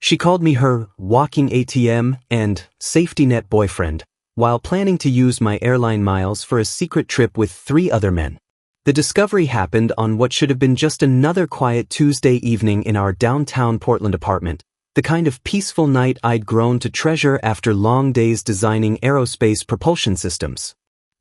She called me her walking ATM and safety net boyfriend, while planning to use my airline miles for a secret trip with 3 other men. The discovery happened on what should have been just another quiet Tuesday evening in our downtown Portland apartment, the kind of peaceful night I'd grown to treasure after long days designing aerospace propulsion systems.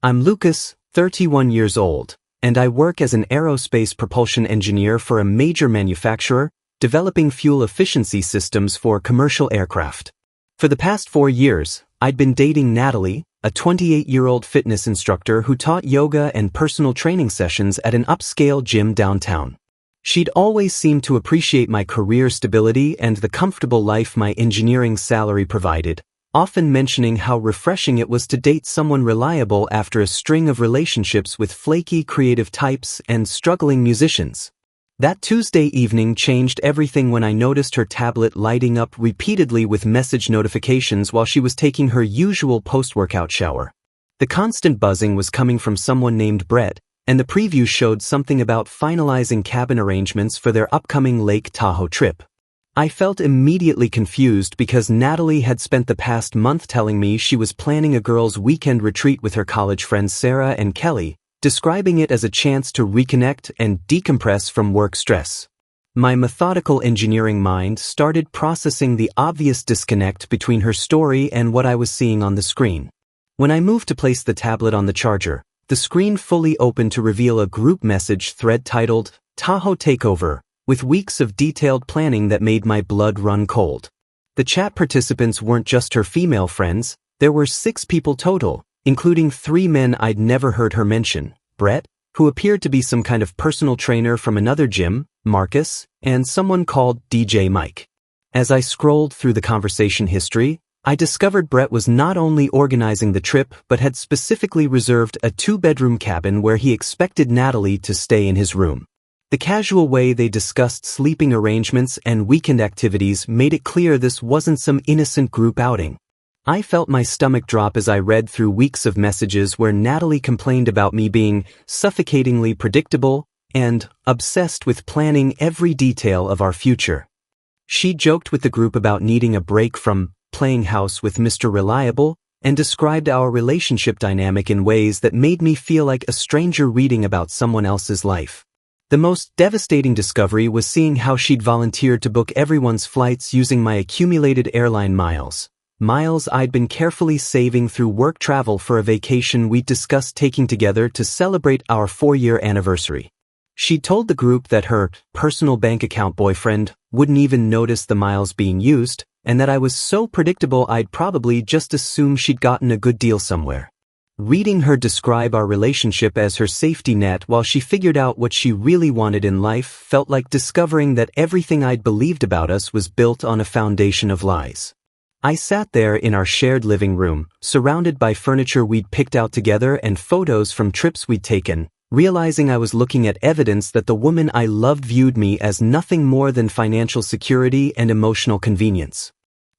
I'm Lucas, 31 years old, and I work as an aerospace propulsion engineer for a major manufacturer, developing fuel efficiency systems for commercial aircraft. For the past 4 years, I'd been dating Natalie, a 28-year-old fitness instructor who taught yoga and personal training sessions at an upscale gym downtown. She'd always seemed to appreciate my career stability and the comfortable life my engineering salary provided, often mentioning how refreshing it was to date someone reliable after a string of relationships with flaky creative types and struggling musicians. That Tuesday evening changed everything when I noticed her tablet lighting up repeatedly with message notifications while she was taking her usual post-workout shower. The constant buzzing was coming from someone named Brett, and the preview showed something about finalizing cabin arrangements for their upcoming Lake Tahoe trip. I felt immediately confused because Natalie had spent the past month telling me she was planning a girls' weekend retreat with her college friends Sarah and Kelly, describing it as a chance to reconnect and decompress from work stress. My methodical engineering mind started processing the obvious disconnect between her story and what I was seeing on the screen. When I moved to place the tablet on the charger, the screen fully opened to reveal a group message thread titled, Tahoe Takeover, with weeks of detailed planning that made my blood run cold. The chat participants weren't just her female friends, there were 6 people total, including 3 men I'd never heard her mention, Brett, who appeared to be some kind of personal trainer from another gym, Marcus, and someone called DJ Mike. As I scrolled through the conversation history, I discovered Brett was not only organizing the trip but had specifically reserved a 2-bedroom cabin where he expected Natalie to stay in his room. The casual way they discussed sleeping arrangements and weekend activities made it clear this wasn't some innocent group outing. I felt my stomach drop as I read through weeks of messages where Natalie complained about me being suffocatingly predictable and obsessed with planning every detail of our future. She joked with the group about needing a break from playing house with Mr. Reliable and described our relationship dynamic in ways that made me feel like a stranger reading about someone else's life. The most devastating discovery was seeing how she'd volunteered to book everyone's flights using my accumulated airline miles. Miles I'd been carefully saving through work travel for a vacation we'd discussed taking together to celebrate our 4-year anniversary. She'd told the group that her personal bank account boyfriend wouldn't even notice the miles being used, and that I was so predictable I'd probably just assume she'd gotten a good deal somewhere. Reading her describe our relationship as her safety net while she figured out what she really wanted in life felt like discovering that everything I'd believed about us was built on a foundation of lies. I sat there in our shared living room, surrounded by furniture we'd picked out together and photos from trips we'd taken, realizing I was looking at evidence that the woman I loved viewed me as nothing more than financial security and emotional convenience.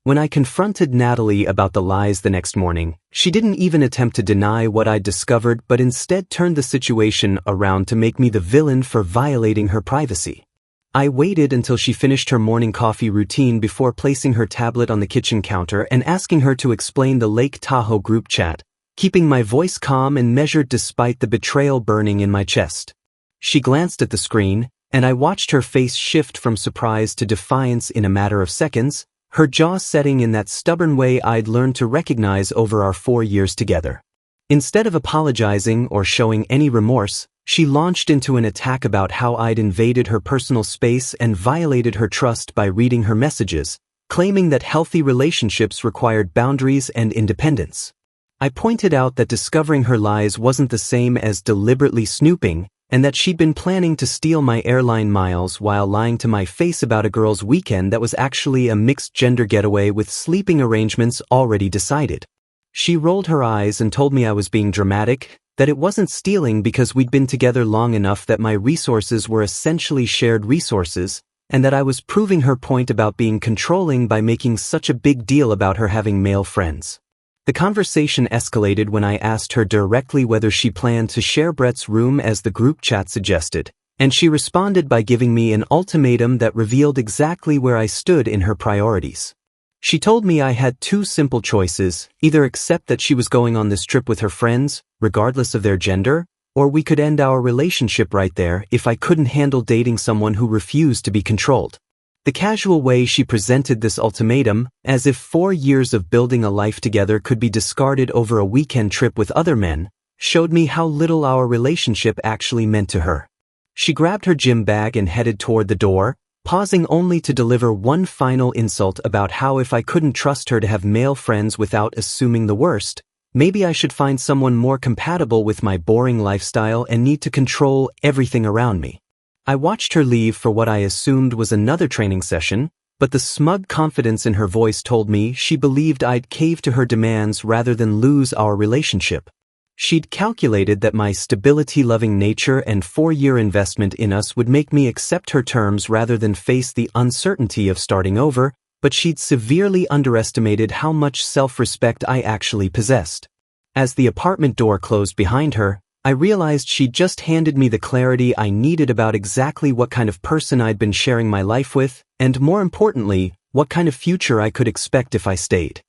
When I confronted Natalie about the lies the next morning, she didn't even attempt to deny what I'd discovered but instead turned the situation around to make me the villain for violating her privacy. I waited until she finished her morning coffee routine before placing her tablet on the kitchen counter and asking her to explain the Lake Tahoe group chat, keeping my voice calm and measured despite the betrayal burning in my chest. She glanced at the screen, and I watched her face shift from surprise to defiance in a matter of seconds, her jaw setting in that stubborn way I'd learned to recognize over our 4 years together. Instead of apologizing or showing any remorse, she launched into an attack about how I'd invaded her personal space and violated her trust by reading her messages, claiming that healthy relationships required boundaries and independence. I pointed out that discovering her lies wasn't the same as deliberately snooping, and that she'd been planning to steal my airline miles while lying to my face about a girls' weekend that was actually a mixed-gender getaway with sleeping arrangements already decided. She rolled her eyes and told me I was being dramatic, that it wasn't stealing because we'd been together long enough that my resources were essentially shared resources, and that I was proving her point about being controlling by making such a big deal about her having male friends. The conversation escalated when I asked her directly whether she planned to share Brett's room as the group chat suggested, and she responded by giving me an ultimatum that revealed exactly where I stood in her priorities. She told me I had two simple choices: either accept that she was going on this trip with her friends, regardless of their gender, or we could end our relationship right there if I couldn't handle dating someone who refused to be controlled. The casual way she presented this ultimatum, as if 4 years of building a life together could be discarded over a weekend trip with other men, showed me how little our relationship actually meant to her. She grabbed her gym bag and headed toward the door, pausing only to deliver one final insult about how if I couldn't trust her to have male friends without assuming the worst, maybe I should find someone more compatible with my boring lifestyle and need to control everything around me. I watched her leave for what I assumed was another training session, but the smug confidence in her voice told me she believed I'd cave to her demands rather than lose our relationship. She'd calculated that my stability-loving nature and 4-year investment in us would make me accept her terms rather than face the uncertainty of starting over, but she'd severely underestimated how much self-respect I actually possessed. As the apartment door closed behind her, I realized she'd just handed me the clarity I needed about exactly what kind of person I'd been sharing my life with, and more importantly, what kind of future I could expect if I stayed.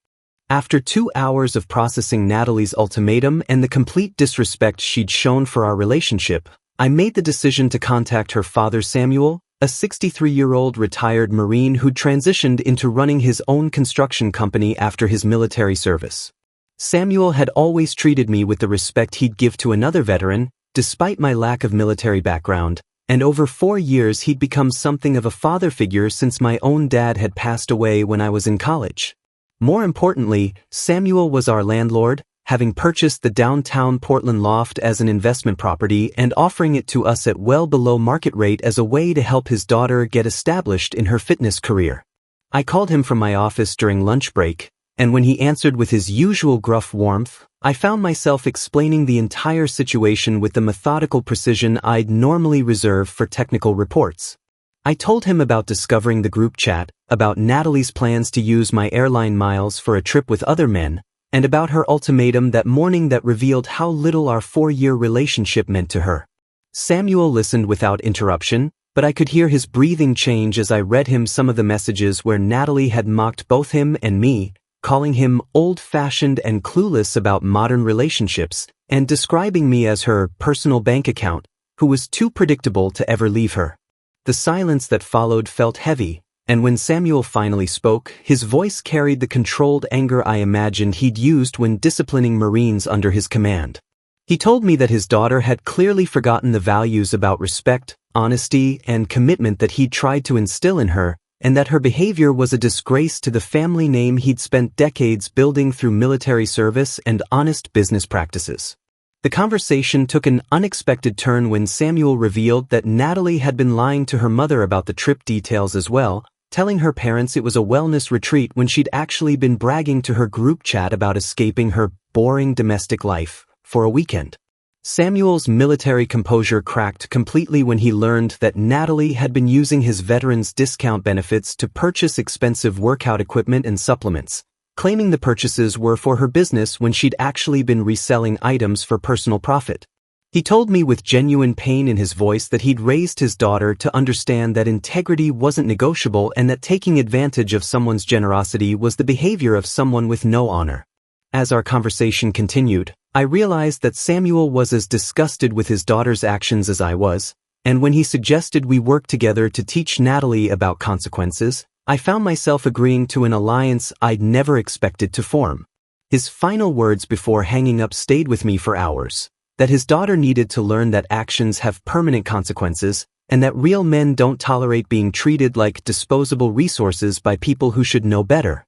After 2 hours of processing Natalie's ultimatum and the complete disrespect she'd shown for our relationship, I made the decision to contact her father Samuel, a 63-year-old retired Marine who'd transitioned into running his own construction company after his military service. Samuel had always treated me with the respect he'd give to another veteran, despite my lack of military background, and over 4 years he'd become something of a father figure since my own dad had passed away when I was in college. More importantly, Samuel was our landlord, having purchased the downtown Portland loft as an investment property and offering it to us at well below market rate as a way to help his daughter get established in her fitness career. I called him from my office during lunch break, and when he answered with his usual gruff warmth, I found myself explaining the entire situation with the methodical precision I'd normally reserve for technical reports. I told him about discovering the group chat, about Natalie's plans to use my airline miles for a trip with other men, and about her ultimatum that morning that revealed how little our 4-year relationship meant to her. Samuel listened without interruption, but I could hear his breathing change as I read him some of the messages where Natalie had mocked both him and me, calling him old-fashioned and clueless about modern relationships, and describing me as her personal bank account, who was too predictable to ever leave her. The silence that followed felt heavy, and when Samuel finally spoke, his voice carried the controlled anger I imagined he'd used when disciplining Marines under his command. He told me that his daughter had clearly forgotten the values about respect, honesty, and commitment that he'd tried to instill in her, and that her behavior was a disgrace to the family name he'd spent decades building through military service and honest business practices. The conversation took an unexpected turn when Samuel revealed that Natalie had been lying to her mother about the trip details as well, telling her parents it was a wellness retreat when she'd actually been bragging to her group chat about escaping her boring domestic life for a weekend. Samuel's military composure cracked completely when he learned that Natalie had been using his veterans' discount benefits to purchase expensive workout equipment and supplements, claiming the purchases were for her business when she'd actually been reselling items for personal profit. He told me with genuine pain in his voice that he'd raised his daughter to understand that integrity wasn't negotiable and that taking advantage of someone's generosity was the behavior of someone with no honor. As our conversation continued, I realized that Samuel was as disgusted with his daughter's actions as I was, and when he suggested we work together to teach Natalie about consequences, I found myself agreeing to an alliance I'd never expected to form. His final words before hanging up stayed with me for hours, that his daughter needed to learn that actions have permanent consequences, and that real men don't tolerate being treated like disposable resources by people who should know better.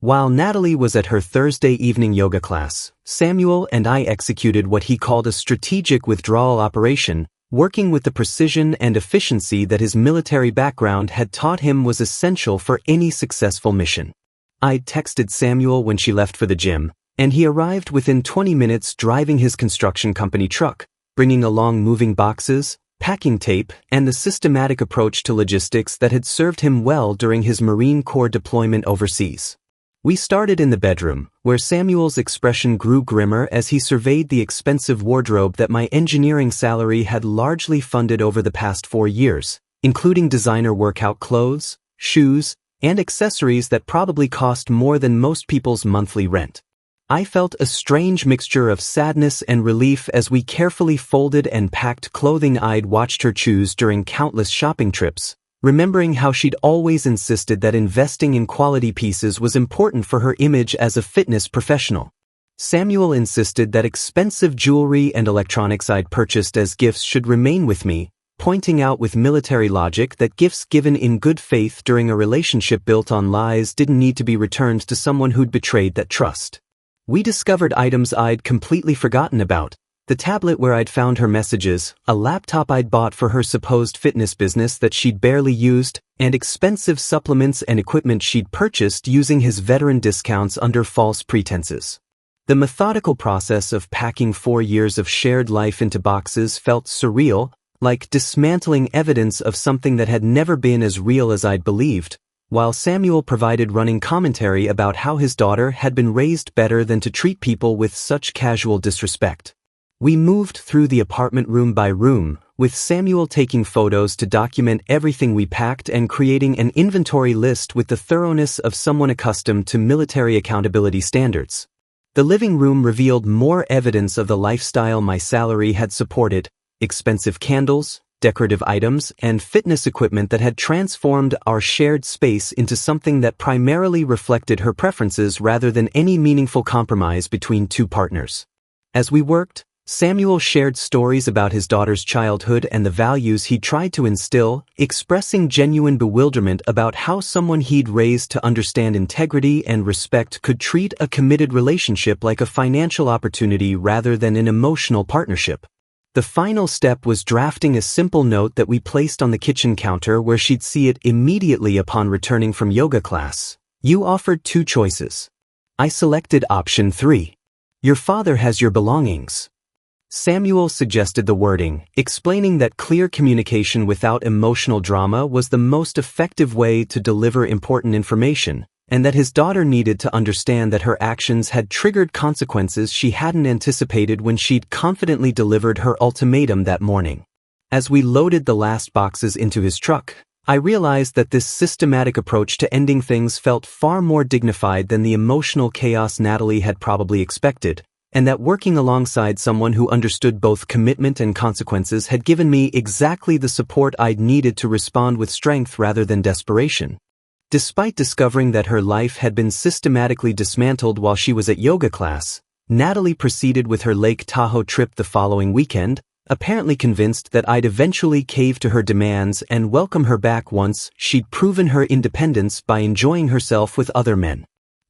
While Natalie was at her Thursday evening yoga class, Samuel and I executed what he called a strategic withdrawal operation, working with the precision and efficiency that his military background had taught him was essential for any successful mission. I'd texted Samuel when she left for the gym, and he arrived within 20 minutes driving his construction company truck, bringing along moving boxes, packing tape, and the systematic approach to logistics that had served him well during his Marine Corps deployment overseas. We started in the bedroom, where Samuel's expression grew grimmer as he surveyed the expensive wardrobe that my engineering salary had largely funded over the past 4 years, including designer workout clothes, shoes, and accessories that probably cost more than most people's monthly rent. I felt a strange mixture of sadness and relief as we carefully folded and packed clothing I'd watched her choose during countless shopping trips, remembering how she'd always insisted that investing in quality pieces was important for her image as a fitness professional. Samuel insisted that expensive jewelry and electronics I'd purchased as gifts should remain with me, pointing out with military logic that gifts given in good faith during a relationship built on lies didn't need to be returned to someone who'd betrayed that trust. We discovered items I'd completely forgotten about: the tablet where I'd found her messages, a laptop I'd bought for her supposed fitness business that she'd barely used, and expensive supplements and equipment she'd purchased using his veteran discounts under false pretenses. The methodical process of packing 4 years of shared life into boxes felt surreal, like dismantling evidence of something that had never been as real as I'd believed, while Samuel provided running commentary about how his daughter had been raised better than to treat people with such casual disrespect. We moved through the apartment room by room, with Samuel taking photos to document everything we packed and creating an inventory list with the thoroughness of someone accustomed to military accountability standards. The living room revealed more evidence of the lifestyle my salary had supported: expensive candles, decorative items, and fitness equipment that had transformed our shared space into something that primarily reflected her preferences rather than any meaningful compromise between two partners. As we worked, Samuel shared stories about his daughter's childhood and the values he tried to instill, expressing genuine bewilderment about how someone he'd raised to understand integrity and respect could treat a committed relationship like a financial opportunity rather than an emotional partnership. The final step was drafting a simple note that we placed on the kitchen counter where she'd see it immediately upon returning from yoga class. You offered 2 choices. I selected option 3. Your father has your belongings. Samuel suggested the wording, explaining that clear communication without emotional drama was the most effective way to deliver important information, and that his daughter needed to understand that her actions had triggered consequences she hadn't anticipated when she'd confidently delivered her ultimatum that morning. As we loaded the last boxes into his truck, I realized that this systematic approach to ending things felt far more dignified than the emotional chaos Natalie had probably expected, and that working alongside someone who understood both commitment and consequences had given me exactly the support I'd needed to respond with strength rather than desperation. Despite discovering that her life had been systematically dismantled while she was at yoga class, Natalie proceeded with her Lake Tahoe trip the following weekend, apparently convinced that I'd eventually cave to her demands and welcome her back once she'd proven her independence by enjoying herself with other men.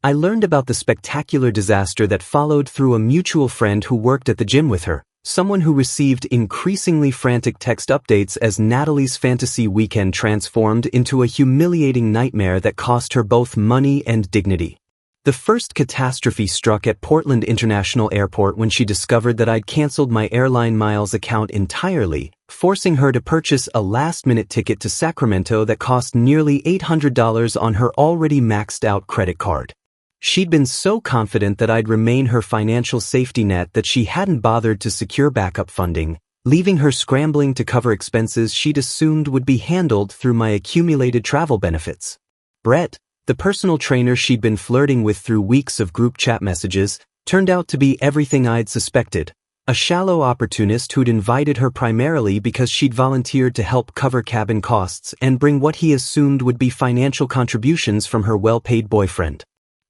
I learned about the spectacular disaster that followed through a mutual friend who worked at the gym with her, someone who received increasingly frantic text updates as Natalie's fantasy weekend transformed into a humiliating nightmare that cost her both money and dignity. The first catastrophe struck at Portland International Airport when she discovered that I'd canceled my airline miles account entirely, forcing her to purchase a last-minute ticket to Sacramento that cost nearly $800 on her already maxed-out credit card. She'd been so confident that I'd remain her financial safety net that she hadn't bothered to secure backup funding, leaving her scrambling to cover expenses she'd assumed would be handled through my accumulated travel benefits. Brett, the personal trainer she'd been flirting with through weeks of group chat messages, turned out to be everything I'd suspected: a shallow opportunist who'd invited her primarily because she'd volunteered to help cover cabin costs and bring what he assumed would be financial contributions from her well-paid boyfriend.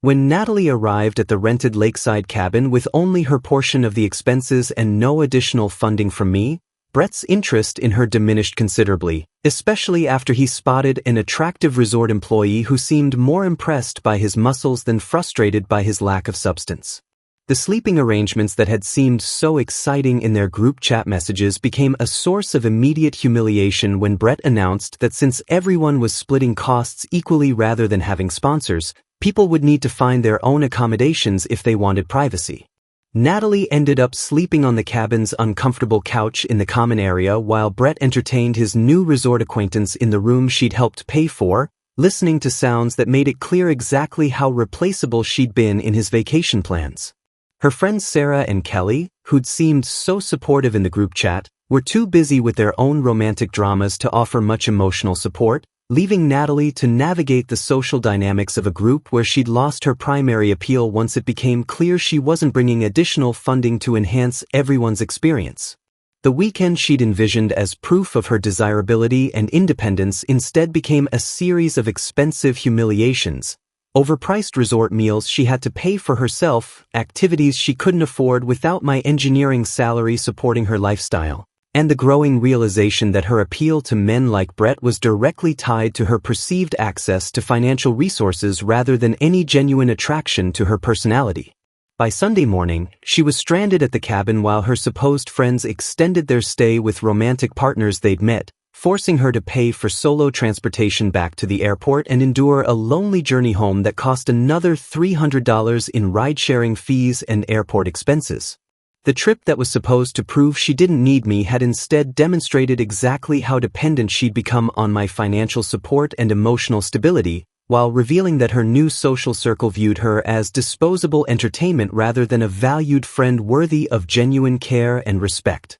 When Natalie arrived at the rented lakeside cabin with only her portion of the expenses and no additional funding from me, Brett's interest in her diminished considerably, especially after he spotted an attractive resort employee who seemed more impressed by his muscles than frustrated by his lack of substance. The sleeping arrangements that had seemed so exciting in their group chat messages became a source of immediate humiliation when Brett announced that since everyone was splitting costs equally rather than having sponsors, people would need to find their own accommodations if they wanted privacy. Natalie ended up sleeping on the cabin's uncomfortable couch in the common area while Brett entertained his new resort acquaintance in the room she'd helped pay for, listening to sounds that made it clear exactly how replaceable she'd been in his vacation plans. Her friends Sarah and Kelly, who'd seemed so supportive in the group chat, were too busy with their own romantic dramas to offer much emotional support, leaving Natalie to navigate the social dynamics of a group where she'd lost her primary appeal once it became clear she wasn't bringing additional funding to enhance everyone's experience. The weekend she'd envisioned as proof of her desirability and independence instead became a series of expensive humiliations, overpriced resort meals she had to pay for herself, activities she couldn't afford without my engineering salary supporting her lifestyle, and the growing realization that her appeal to men like Brett was directly tied to her perceived access to financial resources rather than any genuine attraction to her personality. By Sunday morning, she was stranded at the cabin while her supposed friends extended their stay with romantic partners they'd met, forcing her to pay for solo transportation back to the airport and endure a lonely journey home that cost another $300 in ride-sharing fees and airport expenses. The trip that was supposed to prove she didn't need me had instead demonstrated exactly how dependent she'd become on my financial support and emotional stability, while revealing that her new social circle viewed her as disposable entertainment rather than a valued friend worthy of genuine care and respect.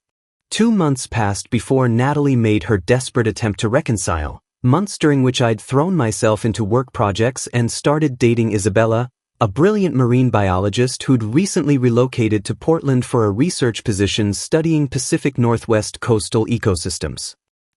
2 months passed before Natalie made her desperate attempt to reconcile, months during which I'd thrown myself into work projects and started dating Isabella, a brilliant marine biologist who'd recently relocated to Portland for a research position studying Pacific Northwest coastal ecosystems.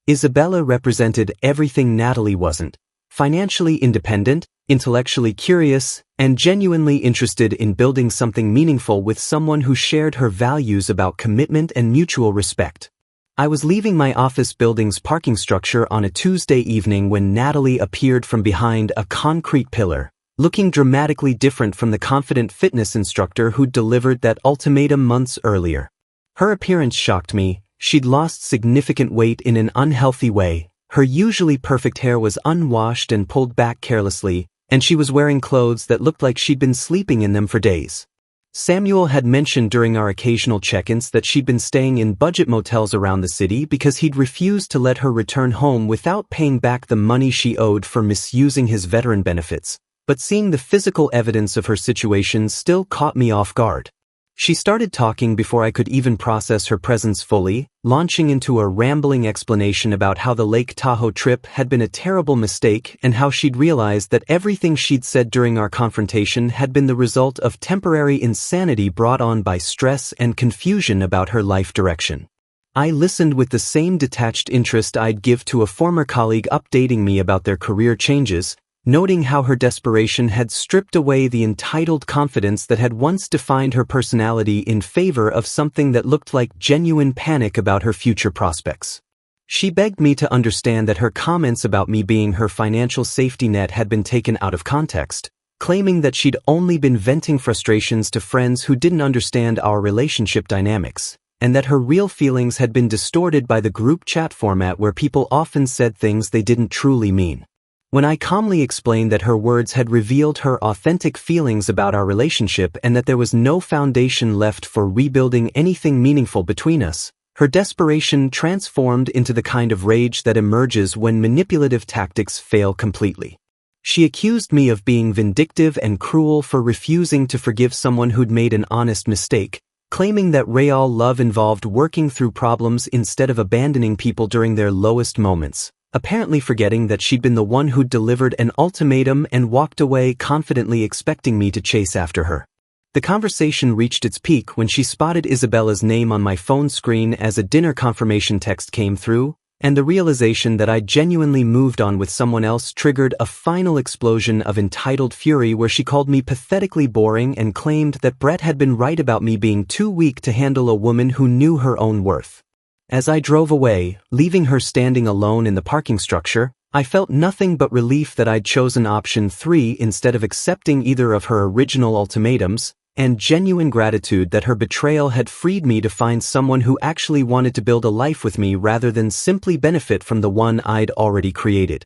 Isabella represented everything Natalie wasn't: financially independent, intellectually curious, and genuinely interested in building something meaningful with someone who shared her values about commitment and mutual respect. I was leaving my office building's parking structure on a Tuesday evening when Natalie appeared from behind a concrete pillar, looking dramatically different from the confident fitness instructor who'd delivered that ultimatum months earlier. Her appearance shocked me. She'd lost significant weight in an unhealthy way. Her usually perfect hair was unwashed and pulled back carelessly, and she was wearing clothes that looked like she'd been sleeping in them for days. Samuel had mentioned during our occasional check-ins that she'd been staying in budget motels around the city because he'd refused to let her return home without paying back the money she owed for misusing his veteran benefits. But seeing the physical evidence of her situation still caught me off guard. She started talking before I could even process her presence fully, launching into a rambling explanation about how the Lake Tahoe trip had been a terrible mistake and how she'd realized that everything she'd said during our confrontation had been the result of temporary insanity brought on by stress and confusion about her life direction. I listened with the same detached interest I'd give to a former colleague updating me about their career changes, noting how her desperation had stripped away the entitled confidence that had once defined her personality in favor of something that looked like genuine panic about her future prospects. She begged me to understand that her comments about me being her financial safety net had been taken out of context, claiming that she'd only been venting frustrations to friends who didn't understand our relationship dynamics, and that her real feelings had been distorted by the group chat format where people often said things they didn't truly mean. When I calmly explained that her words had revealed her authentic feelings about our relationship and that there was no foundation left for rebuilding anything meaningful between us, her desperation transformed into the kind of rage that emerges when manipulative tactics fail completely. She accused me of being vindictive and cruel for refusing to forgive someone who'd made an honest mistake, claiming that real love involved working through problems instead of abandoning people during their lowest moments, apparently forgetting that she'd been the one who'd delivered an ultimatum and walked away confidently expecting me to chase after her. The conversation reached its peak when she spotted Isabella's name on my phone screen as a dinner confirmation text came through, and the realization that I'd genuinely moved on with someone else triggered a final explosion of entitled fury where she called me pathetically boring and claimed that Brett had been right about me being too weak to handle a woman who knew her own worth. As I drove away, leaving her standing alone in the parking structure, I felt nothing but relief that I'd chosen option 3 instead of accepting either of her original ultimatums, and genuine gratitude that her betrayal had freed me to find someone who actually wanted to build a life with me rather than simply benefit from the one I'd already created.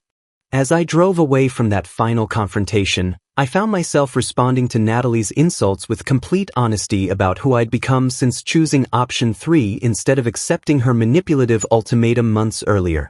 As I drove away from that final confrontation, I found myself responding to Natalie's insults with complete honesty about who I'd become since choosing option 3 instead of accepting her manipulative ultimatum months earlier.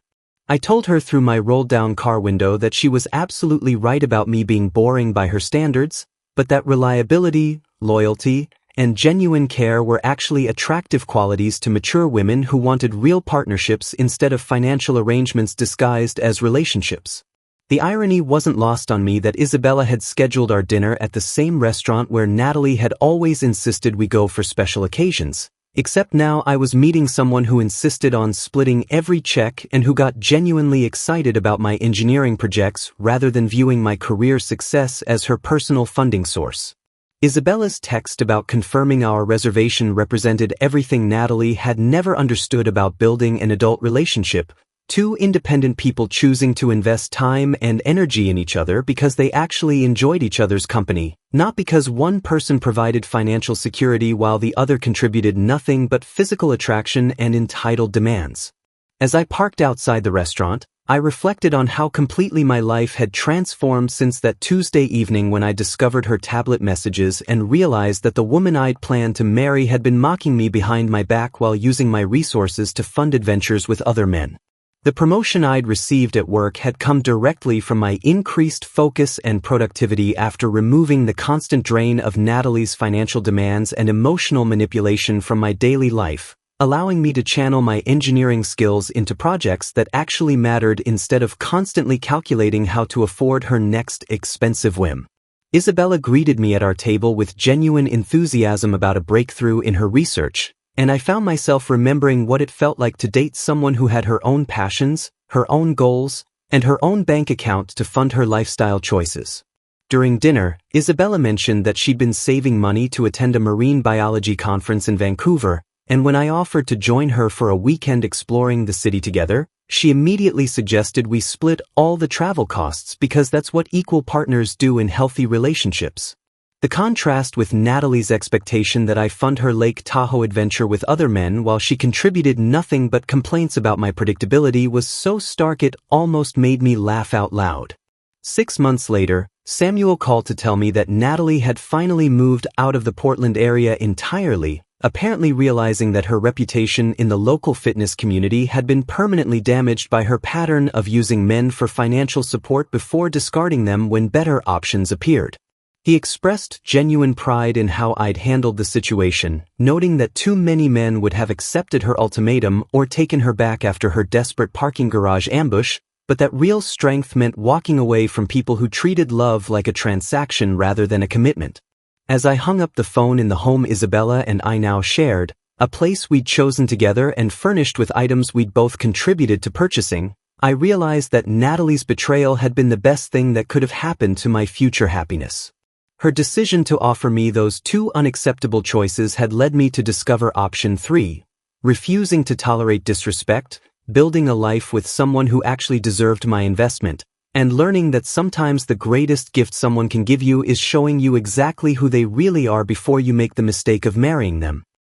I told her through my rolled-down car window that she was absolutely right about me being boring by her standards, but that reliability, loyalty, and genuine care were actually attractive qualities to mature women who wanted real partnerships instead of financial arrangements disguised as relationships. The irony wasn't lost on me that Isabella had scheduled our dinner at the same restaurant where Natalie had always insisted we go for special occasions, except now I was meeting someone who insisted on splitting every check and who got genuinely excited about my engineering projects rather than viewing my career success as her personal funding source. Isabella's text about confirming our reservation represented everything Natalie had never understood about building an adult relationship. Two independent people choosing to invest time and energy in each other because they actually enjoyed each other's company, not because one person provided financial security while the other contributed nothing but physical attraction and entitled demands. As I parked outside the restaurant, I reflected on how completely my life had transformed since that Tuesday evening when I discovered her tablet messages and realized that the woman I'd planned to marry had been mocking me behind my back while using my resources to fund adventures with other men. The promotion I'd received at work had come directly from my increased focus and productivity after removing the constant drain of Natalie's financial demands and emotional manipulation from my daily life, allowing me to channel my engineering skills into projects that actually mattered instead of constantly calculating how to afford her next expensive whim. Isabella greeted me at our table with genuine enthusiasm about a breakthrough in her research, and I found myself remembering what it felt like to date someone who had her own passions, her own goals, and her own bank account to fund her lifestyle choices. During dinner, Isabella mentioned that she'd been saving money to attend a marine biology conference in Vancouver, and when I offered to join her for a weekend exploring the city together, she immediately suggested we split all the travel costs because that's what equal partners do in healthy relationships. The contrast with Natalie's expectation that I fund her Lake Tahoe adventure with other men while she contributed nothing but complaints about my predictability was so stark it almost made me laugh out loud. 6 months later, Samuel called to tell me that Natalie had finally moved out of the Portland area entirely, apparently realizing that her reputation in the local fitness community had been permanently damaged by her pattern of using men for financial support before discarding them when better options appeared. He expressed genuine pride in how I'd handled the situation, noting that too many men would have accepted her ultimatum or taken her back after her desperate parking garage ambush, but that real strength meant walking away from people who treated love like a transaction rather than a commitment. As I hung up the phone in the home Isabella and I now shared, a place we'd chosen together and furnished with items we'd both contributed to purchasing, I realized that Natalie's betrayal had been the best thing that could have happened to my future happiness. Her decision to offer me those two unacceptable choices had led me to discover option 3, refusing to tolerate disrespect, building a life with someone who actually deserved my investment, and learning that sometimes the greatest gift someone can give you is showing you exactly who they really are before you make the mistake of marrying them.